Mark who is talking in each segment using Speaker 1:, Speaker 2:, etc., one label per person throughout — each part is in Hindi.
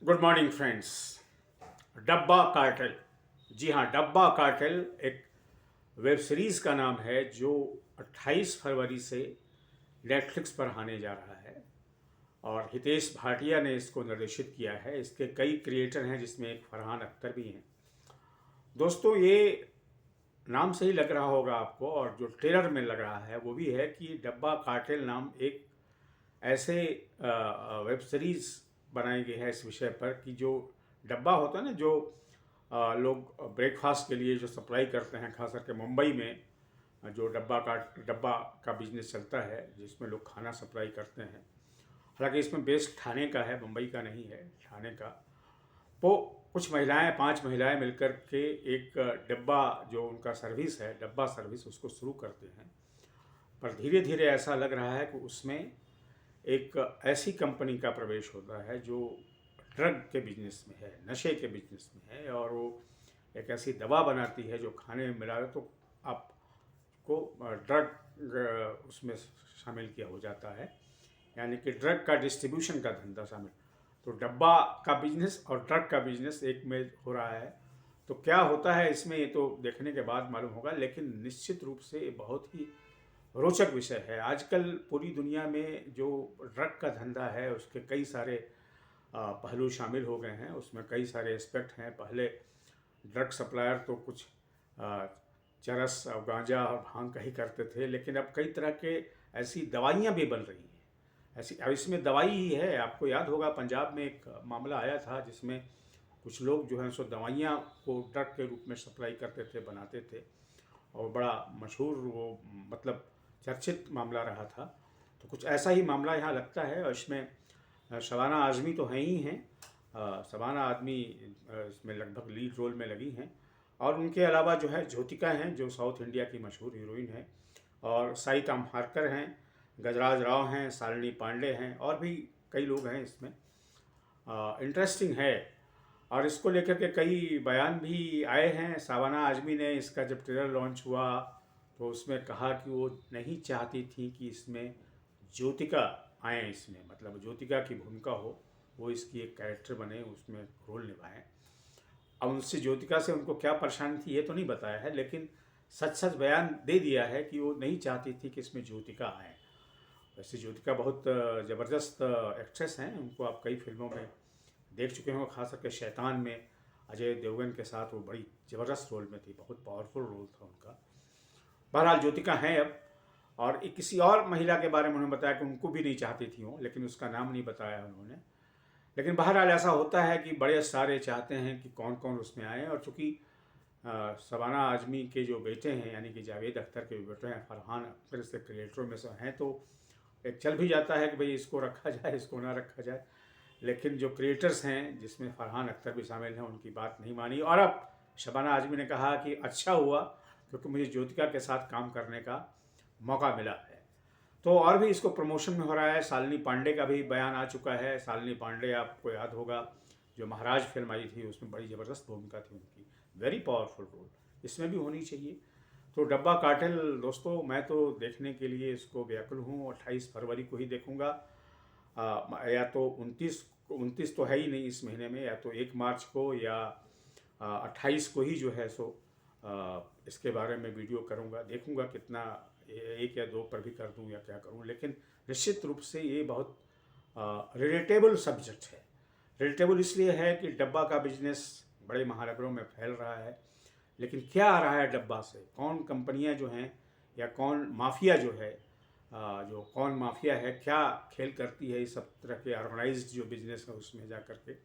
Speaker 1: Good morning friends. डब्बा कार्टेल। जी हाँ, डब्बा कार्टेल एक वेब सीरीज़ का नाम है जो 28 फरवरी से नेटफ्लिक्स पर आने जा रहा है और हितेश भाटिया ने इसको निर्देशित किया है। इसके कई क्रिएटर हैं जिसमें एक फरहान अख्तर भी हैं। दोस्तों, ये नाम से ही लग रहा होगा आपको और जो ट्रेलर में लग रहा है वो भी है कि डब्बा कार्टेल नाम एक ऐसे वेब सीरीज़ बनाई गई है इस विषय पर कि जो डब्बा होता है ना, जो लोग ब्रेकफास्ट के लिए जो सप्लाई करते हैं, खास करके मुंबई में जो डब्बा का बिजनेस चलता है जिसमें लोग खाना सप्लाई करते हैं। हालांकि इसमें बेस्ड ठाणे का है, मुंबई का नहीं है, ठाणे का। वो कुछ महिलाएं, 5 महिलाएं मिलकर के एक डब्बा, जो उनका सर्विस है, डब्बा सर्विस, उसको शुरू करते हैं। पर धीरे धीरे ऐसा लग रहा है कि उसमें एक ऐसी कंपनी का प्रवेश होता है जो ड्रग के बिजनेस में है, नशे के बिजनेस में है, और वो एक ऐसी दवा बनाती है जो खाने में मिलाए तो आपको ड्रग उसमें शामिल किया हो जाता है, यानी कि ड्रग का डिस्ट्रीब्यूशन का धंधा शामिल। तो डब्बा का बिजनेस और ड्रग का बिजनेस एक में हो रहा है। तो क्या होता है इसमें, ये तो देखने के बाद मालूम होगा, लेकिन निश्चित रूप से ये बहुत ही रोचक विषय है। आजकल पूरी दुनिया में जो ड्रग का धंधा है उसके कई सारे पहलू शामिल हो गए हैं, उसमें कई सारे एस्पेक्ट हैं। पहले ड्रग सप्लायर तो कुछ चरस और गांजा और भांग का ही करते थे, लेकिन अब कई तरह के ऐसी दवाइयाँ भी बन रही हैं। ऐसी, अब इसमें दवाई ही है। आपको याद होगा पंजाब में एक मामला आया था जिसमें कुछ लोग जो हैं सो दवाइयाँ को ड्रग के रूप में सप्लाई करते थे, बनाते थे, और बड़ा मशहूर वो, मतलब चर्चित मामला रहा था। तो कुछ ऐसा ही मामला यहाँ लगता है, और इसमें शबाना आज़मी तो हैं ही हैं। शबाना आज़मी इसमें लगभग लीड रोल में लगी हैं, और उनके अलावा जो है ज्योतिका हैं जो साउथ इंडिया की मशहूर हीरोइन है, और साई ताम्हारकर हैं, गजराज राव हैं, शालिनी पांडे हैं, और भी कई लोग हैं इसमें। इंटरेस्टिंग है, और इसको लेकर के कई बयान भी आए हैं। शबाना आज़मी ने इसका जब ट्रेलर लॉन्च हुआ तो उसमें कहा कि वो नहीं चाहती थी कि इसमें ज्योतिका आए, इसमें मतलब ज्योतिका की भूमिका हो, वो इसकी एक कैरेक्टर बने, उसमें रोल निभाएं। अब उनसे ज्योतिका से उनको क्या परेशानी थी ये तो नहीं बताया है, लेकिन सच सच बयान दे दिया है कि वो नहीं चाहती थी कि इसमें ज्योतिका आए। वैसे ज्योतिका बहुत ज़बरदस्त एक्ट्रेस हैं, उनको आप कई फिल्मों में देख चुके हों, खास करके शैतान में अजय देवगन के साथ वो बड़ी ज़बरदस्त रोल में थी, बहुत पावरफुल रोल था उनका। बहरहाल ज्योतिका हैं अब। और एक किसी और महिला के बारे में उन्होंने बताया कि उनको भी नहीं चाहती थी वो, लेकिन उसका नाम नहीं बताया उन्होंने। लेकिन बहरहाल ऐसा होता है कि बड़े सारे चाहते हैं कि कौन कौन उसमें आए, और चूँकि शबाना आज़मी के जो बेटे हैं, यानी कि जावेद अख्तर के बेटे हैं, फरहान अख्तर से क्रिएटरों में से हैं, तो एक चल भी जाता है कि भाई इसको रखा जाए, इसको ना रखा जाए। लेकिन जो क्रिएटर्स हैं जिसमें फरहान अख्तर भी शामिल हैं, उनकी बात नहीं मानी, और अब शबाना आज़मी ने कहा कि अच्छा हुआ क्योंकि मुझे ज्योतिका के साथ काम करने का मौका मिला है। तो और भी इसको प्रमोशन में हो रहा है। शालिनी पांडे का भी बयान आ चुका है। शालिनी पांडे, आपको याद होगा, जो महाराज फिल्म आई थी उसमें बड़ी ज़बरदस्त भूमिका थी उनकी, वेरी पावरफुल रोल, इसमें भी होनी चाहिए। तो डब्बा कार्टेल दोस्तों, मैं तो देखने के लिए इसको व्याकुल हूँ। 28 फरवरी को ही देखूँगा, या तो 29 तो है ही नहीं इस महीने में, या तो 1 मार्च को, या 28 को ही जो है सो इसके बारे में वीडियो करूँगा। देखूँगा कितना, 1 या 2 पर भी कर दूँ या क्या करूँ, लेकिन निश्चित रूप से ये बहुत रिलेटेबल सब्जेक्ट है। रिलेटेबल इसलिए है कि डब्बा का बिजनेस बड़े महानगरों में फैल रहा है, लेकिन क्या आ रहा है डब्बा से, कौन कंपनियां जो हैं, या कौन माफिया जो है, जो कौन माफिया है, क्या खेल करती है, इस सब तरह के ऑर्गेनाइज्ड जो बिजनेस है उसमें जा करके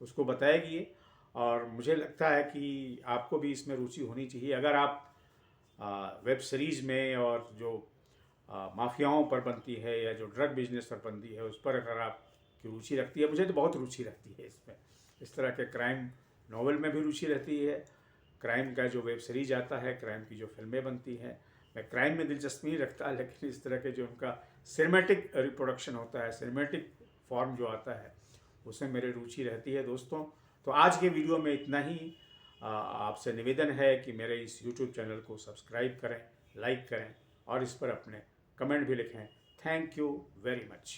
Speaker 1: उसको बताएगी ये। और मुझे लगता है कि आपको भी इसमें रुचि होनी चाहिए। अगर आप वेब सीरीज़ में, और जो माफियाओं पर बनती है या जो ड्रग बिजनेस पर बनती है, उस पर अगर आपकी रुचि रखती है, मुझे तो बहुत रुचि रहती है इसमें। इस तरह के क्राइम नॉवल में भी रुचि रहती है, क्राइम का जो वेब सीरीज आता है, क्राइम की जो फिल्में बनती हैं। मैं क्राइम में दिलचस्पी नहीं रखता, लेकिन इस तरह के जो उनका सिनेमैटिक रिप्रोडक्शन होता है, सिनेमैटिक फॉर्म जो आता है, उसमें मेरी रुचि रहती है दोस्तों। तो आज के वीडियो में इतना ही। आपसे निवेदन है कि मेरे इस YouTube चैनल को सब्सक्राइब करें, लाइक करें, और इस पर अपने कमेंट भी लिखें। Thank you very much.